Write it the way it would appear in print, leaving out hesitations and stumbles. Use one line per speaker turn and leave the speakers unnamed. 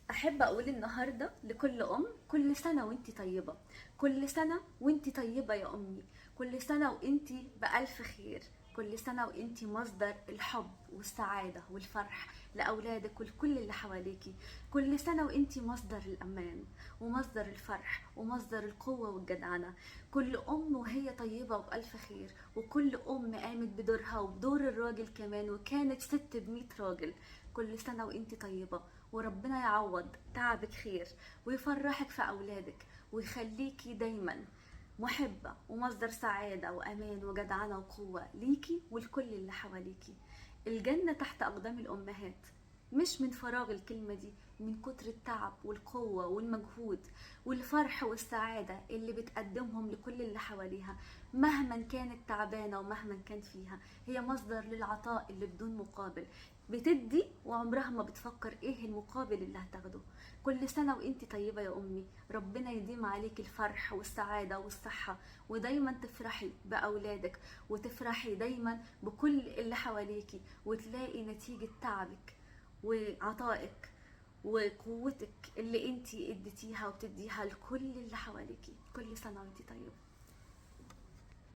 أحب أقول النهاردة لكل أم: كل سنة وانتي طيبة. كل سنة وانتي طيبة يا أمي. كل سنة وانتي بألف خير. كل سنة وانتي مصدر الحب والسعادة والفرح لأولادك ولكل اللي حواليكي. كل سنة وانتي مصدر الأمان ومصدر الفرح ومصدر القوة والجدعنة. كل أم وهي طيبة وبألف خير، وكل أم قامت بدورها وبدور الراجل كمان وكانت ست ب100 راجل. كل سنة وانتي طيبة، وربنا يعوض تعبك خير ويفرحك في أولادك ويخليكي دايما محبة ومصدر سعادة وأمان وجدعنة وقوة ليكي ولكل اللي حواليكي. الجنة تحت أقدام الأمهات، مش من فراغ الكلمة دي، من كتر التعب والقوة والمجهود والفرح والسعادة اللي بتقدمهم لكل اللي حواليها. مهما كانت تعبانة ومهما كان فيها، هي مصدر للعطاء اللي بدون مقابل. بتدي وعمرها ما بتفكر ايه المقابل اللي هتاخده. كل سنة وانتي طيبة يا أمي، ربنا يديم عليك الفرح والسعادة والصحة، ودايما تفرحي بأولادك وتفرحي دايما بكل اللي حواليكي، وتلاقي نتيجة تعبك وعطائك وقوتك اللي انتي اديتيها وبتديها لكل اللي حواليكي. كل سنة وانتي طيبة.